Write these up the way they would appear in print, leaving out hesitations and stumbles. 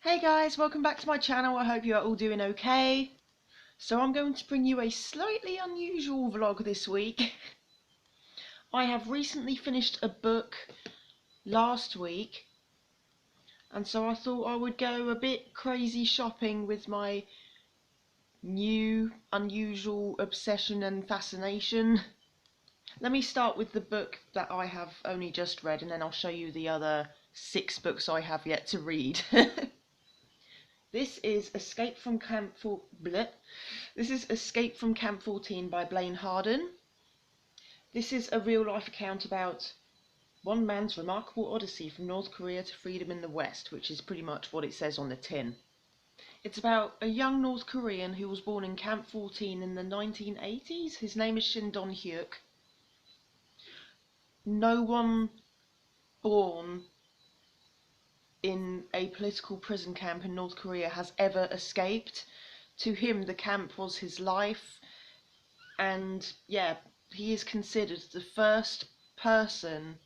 Hey guys, welcome back to my channel. I hope you are all doing okay. So I'm going to bring you a slightly unusual vlog this week. I have recently finished a book last week, and so I thought I would go a bit crazy shopping with my new unusual obsession and fascination. Let me start with the book that I have only just read, and then I'll show you the other 6 books I have yet to read. This is Escape from Camp This is Escape from Camp 14 by Blaine Harden. This is a real-life account about one man's remarkable odyssey from North Korea to freedom in the West, which is pretty much what it says on the tin. It's about a young North Korean who was born in Camp 14 in the 1980s. His name is Shin Don-hyuk. No one born in a political prison camp in North Korea has ever escaped. To him, the camp was his life, and yeah, he is considered the first person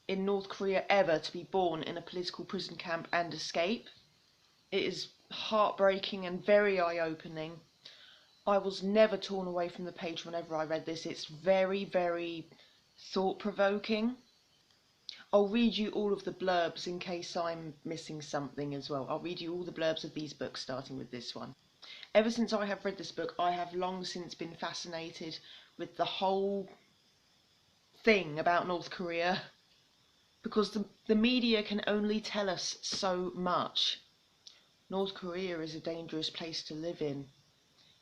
in North Korea ever to be born in a political prison camp and escape. It is heartbreaking and very eye-opening. I was never torn away from the page whenever I read this. It's very, very thought-provoking. I'll read you all of the blurbs in case I'm missing something as well. I'll read you all the blurbs of these books, starting with this one. Ever since I have read this book, I have long since been fascinated with the whole thing about North Korea, because the media can only tell us so much. North Korea is a dangerous place to live in.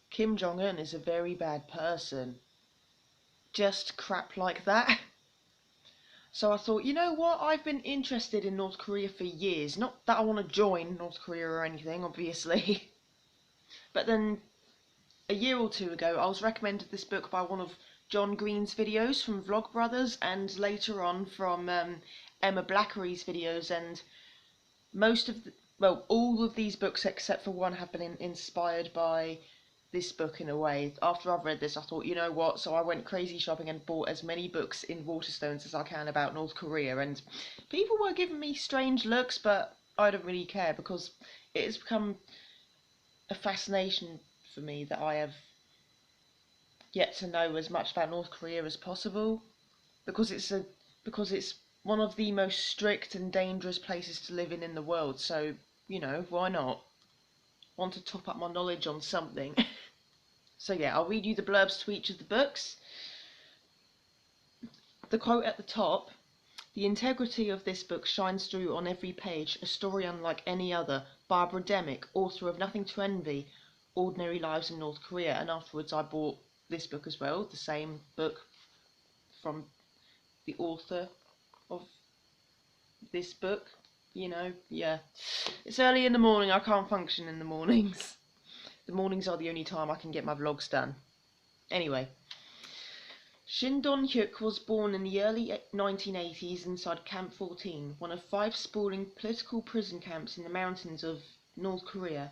Kim Jong-un is a very bad person. Just crap like that. So I thought, you know what, I've been interested in North Korea for years. Not that I want to join North Korea or anything, obviously. But then, a year or two ago, I was recommended this book by one of John Green's videos from Vlogbrothers, and later on from Emma Blackery's videos, and all of these books except for one have been inspired by this book in a way. After I've read this, I thought, you know what, so I went crazy shopping and bought as many books in Waterstones as I can about North Korea, and people were giving me strange looks, but I don't really care, because it has become a fascination for me that I have yet to know as much about North Korea as possible, because it's one of the most strict and dangerous places to live in the world, so, you know, why not? Want to top up my knowledge on something. So yeah, I'll read you the blurbs to each of the books. The quote at the top: "The integrity of this book shines through on every page, a story unlike any other. Barbara Demick, author of Nothing to Envy, Ordinary Lives in North Korea." And afterwards I bought this book as well, the same book from the author of this book. You know, yeah. It's early in the morning, I can't function in the mornings. The mornings are the only time I can get my vlogs done. Anyway. Shin Don-hyuk was born in the early 1980s inside Camp 14, one of 5 sprawling political prison camps in the mountains of North Korea.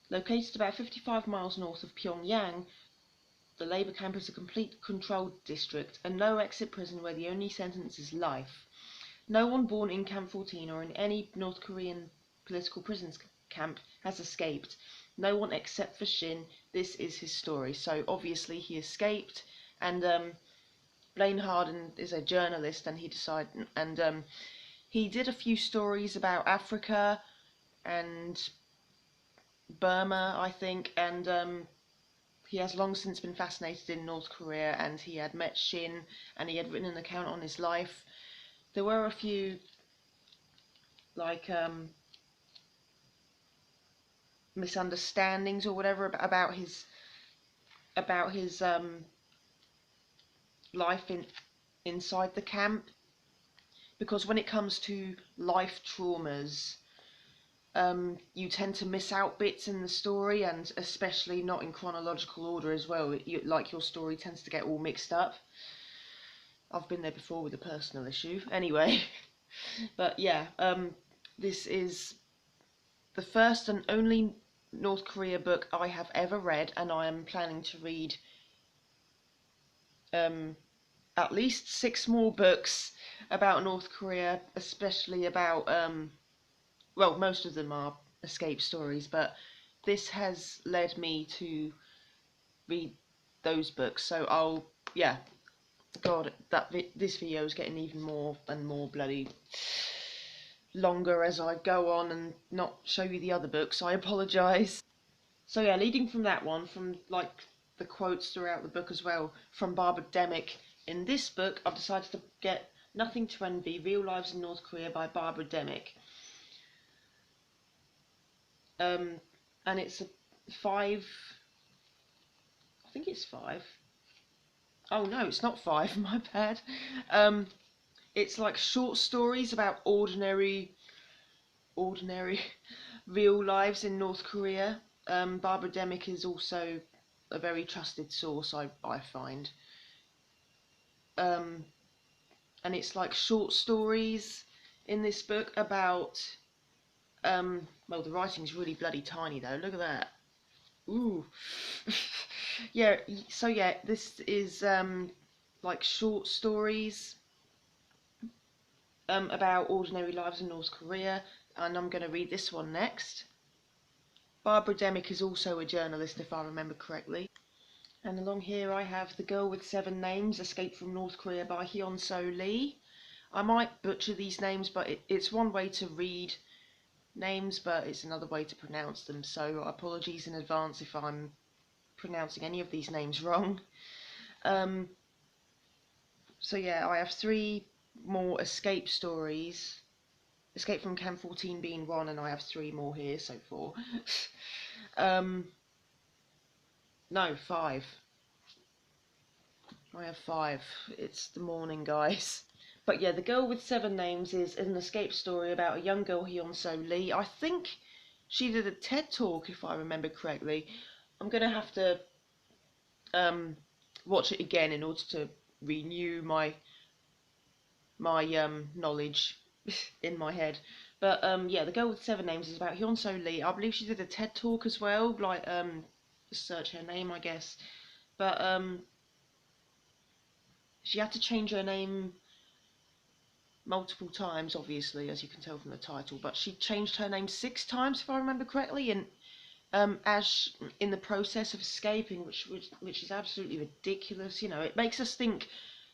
Located about 55 miles north of Pyongyang, the Labour camp is a complete controlled district, a no-exit prison where the only sentence is life. No one born in Camp 14 or in any North Korean political prisons camp has escaped. No one except for Shin. This is his story. So obviously he escaped, and Blaine Harden is a journalist, and he did a few stories about Africa and Burma, I think, and he has long since been fascinated in North Korea, and he had met Shin, and he had written an account on his life. There were a few, like, misunderstandings or whatever about his life inside the camp, because when it comes to life traumas, you tend to miss out bits in the story, and especially not in chronological order as well. Like, your story tends to get all mixed up. I've been there before with a personal issue. Anyway, but yeah, this is the first and only North Korea book I have ever read, and I am planning to read at least 6 more books about North Korea, especially about well, most of them are escape stories, but this has led me to read those books. So yeah, God, this video is getting even more and more bloody longer as I go on and not show you the other books. I apologise. So yeah, leading from that one, from like the quotes throughout the book as well, from Barbara Demick. In this book, I've decided to get Nothing to Envy: Real Lives in North Korea by Barbara Demick. And it's a five. I think it's five. Oh no, it's not five. My bad. It's like short stories about ordinary, real lives in North Korea. Barbara Demick is also a very trusted source, I find. Um, and it's like short stories in this book about. Well, the writing's really bloody tiny though. Look at that. Ooh. Yeah. So yeah, this is like short stories about ordinary lives in North Korea, and I'm going to read this one next. Barbara Demick is also a journalist, if I remember correctly. And along here I have The Girl with Seven Names, Escape from North Korea by Hyun So Lee. I might butcher these names, but it's one way to read names, but it's another way to pronounce them, so apologies in advance if I'm pronouncing any of these names wrong. So yeah, I have three more escape stories. Escape from Camp 14 being one, and I have three more here, so four. No, five. I have five. It's the morning, guys. But yeah, The Girl with Seven Names is an escape story about a young girl, Hyun So Lee. I think she did a TED talk, if I remember correctly. I'm going to have to watch it again in order to renew my knowledge in my head. But yeah, The Girl with Seven Names is about Hyun So Lee. I believe she did a TED talk as well, like search her name, I guess. But she had to change her name multiple times, obviously, as you can tell from the title. But she changed her name 6 times, if I remember correctly, and in the process of escaping, which is absolutely ridiculous. You know, it makes us think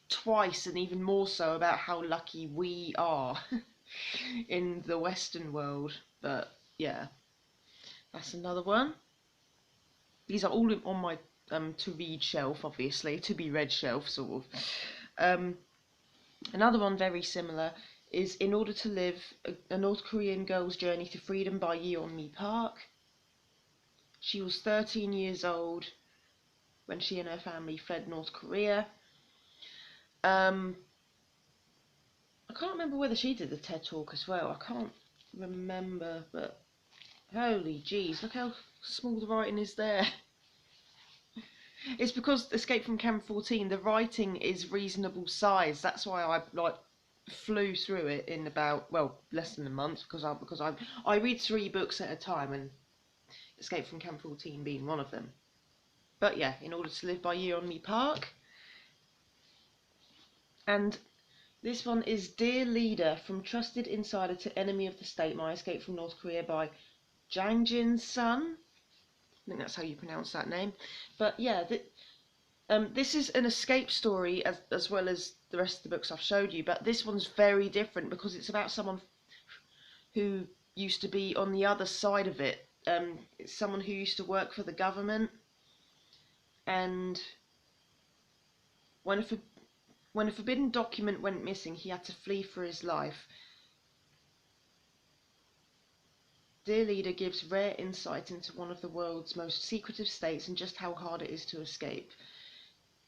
twice and even more so about how lucky we are in the Western world. But yeah, that's another one. These are all on my to read shelf, obviously, to be read shelf, sort of. Another one very similar is In Order to Live, a North Korean girl's journey to freedom by Yeon-mi Park. She was 13 years old when she and her family fled North Korea. I can't remember whether she did the TED Talk as well. I can't remember, but holy jeez, look how small the writing is there. It's because Escape from Camp 14, the writing is reasonable size. That's why I like flew through it in about, well, less than a month, because I read 3 books at a time, and Escape from Camp 14 being one of them. But yeah, In Order to Live by Yeon-mi Park. And this one is Dear Leader, From Trusted Insider to Enemy of the State, My Escape from North Korea by Jang Jin-sun. I think that's how you pronounce that name. But yeah, this is an escape story as well as the rest of the books I've showed you, but this one's very different because it's about someone who used to be on the other side of it. It's someone who used to work for the government, and when a forbidden document went missing, he had to flee for his life. Dear Leader gives rare insight into one of the world's most secretive states and just how hard it is to escape.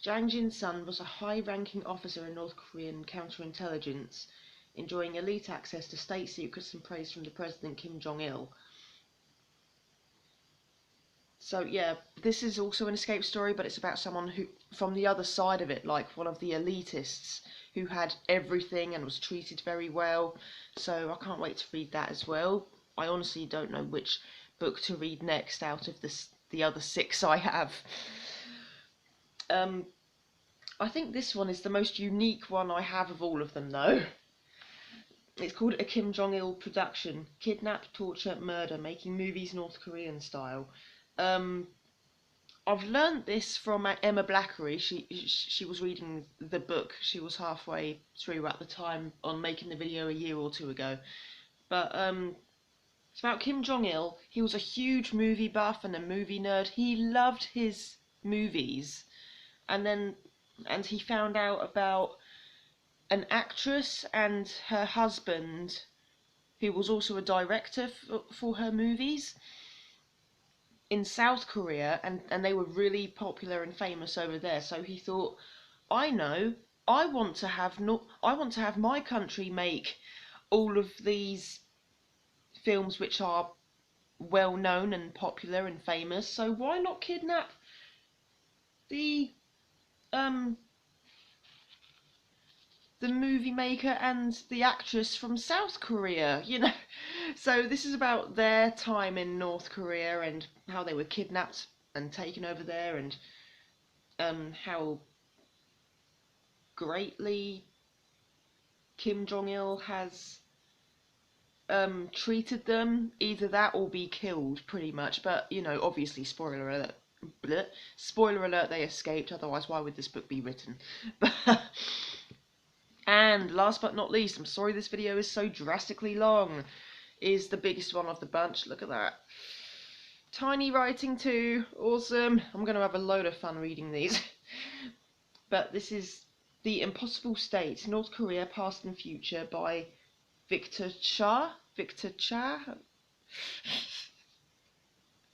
Jang Jin-sun was a high-ranking officer in North Korean counterintelligence, enjoying elite access to state secrets and praise from the President Kim Jong-il. So yeah, this is also an escape story, but it's about someone who, from the other side of it, like one of the elitists who had everything and was treated very well. So I can't wait to read that as well. I honestly don't know which book to read next out of the other 6 I have. I think this one is the most unique one I have of all of them, though. It's called A Kim Jong-il Production: Kidnap, Torture, Murder, Making Movies North Korean Style. Um, I've learnt this from Emma Blackery. She was reading the book. She was halfway through at the time on making the video a year or two ago. But it's about Kim Jong-il. He was a huge movie buff and a movie nerd. He loved his movies. And he found out about an actress and her husband, who was also a director for her movies, in South Korea, and they were really popular and famous over there. So he thought, I know, I want to have my country make all of these films which are well known and popular and famous. So why not kidnap the um the movie maker and the actress from South Korea, you know? So this is about their time in North Korea and how they were kidnapped and taken over there, and how greatly Kim Jong-il has treated them. Either that or be killed, pretty much. But, you know, obviously, spoiler alert. Bleh, spoiler alert, they escaped, otherwise why would this book be written? And last but not least, I'm sorry this video is so drastically long, is the biggest one of the bunch. Look at that. Tiny writing too. Awesome. I'm going to have a load of fun reading these. But this is The Impossible State, North Korea, Past and Future by Victor Cha. Victor Cha?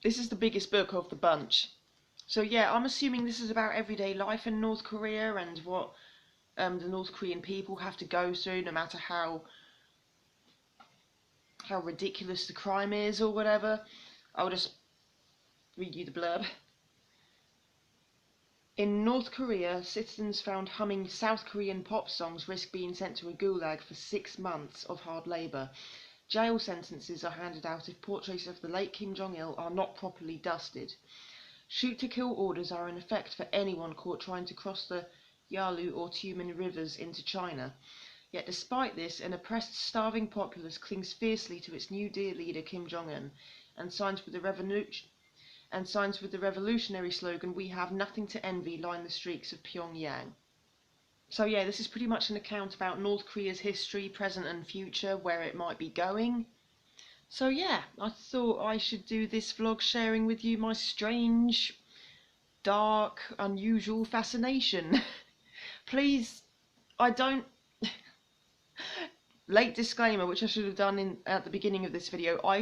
This is the biggest book of the bunch. So yeah, I'm assuming this is about everyday life in North Korea and what the North Korean people have to go through, no matter how ridiculous the crime is or whatever. I'll just read you the blurb. In North Korea, citizens found humming South Korean pop songs risk being sent to a gulag for 6 months of hard labour. Jail sentences are handed out if portraits of the late Kim Jong-il are not properly dusted. Shoot-to-kill orders are in effect for anyone caught trying to cross the Yalu or Tumen rivers into China. Yet despite this, an oppressed, starving populace clings fiercely to its new dear leader Kim Jong-un and signs with the revolutionary slogan, "We have nothing to envy," line the streets of Pyongyang. So yeah, this is pretty much an account about North Korea's history, present and future, where it might be going. So yeah, I thought I should do this vlog sharing with you my strange, dark, unusual fascination. Please, I don't... Late disclaimer, which I should have done at the beginning of this video, I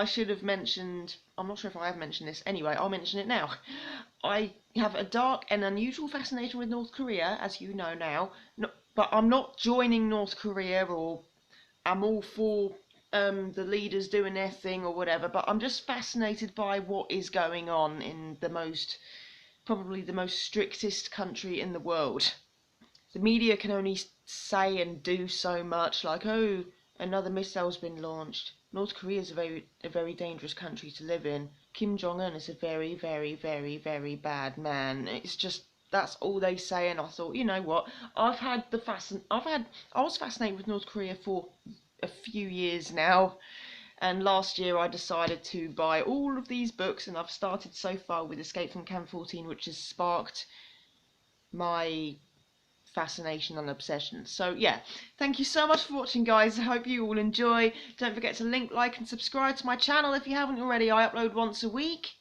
should have mentioned, I'm not sure if I have mentioned this, anyway, I'll mention it now. I have a dark and unusual fascination with North Korea, as you know now, but I'm not joining North Korea, or I'm all for the leaders doing their thing or whatever, but I'm just fascinated by what is going on in probably the most strictest country in the world. The media can only say and do so much, like, oh, another missile's been launched. North Korea is a very dangerous country to live in. Kim Jong-un is a very, very, very, very bad man. It's just, that's all they say. And I thought, you know what? I was fascinated with North Korea for a few years now. And last year I decided to buy all of these books, and I've started so far with Escape from Camp 14, which has sparked my fascination and obsession. So yeah, thank you so much for watching, guys. I hope you all enjoy. Don't forget to like and subscribe to my channel if you haven't already. I upload once a week.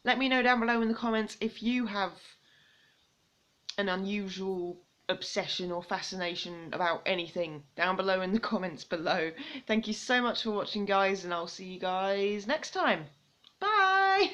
Let me know down below in the comments if you have an unusual obsession or fascination about anything, down below in the comments below. Thank you so much for watching, guys, and I'll see you guys next time. Bye!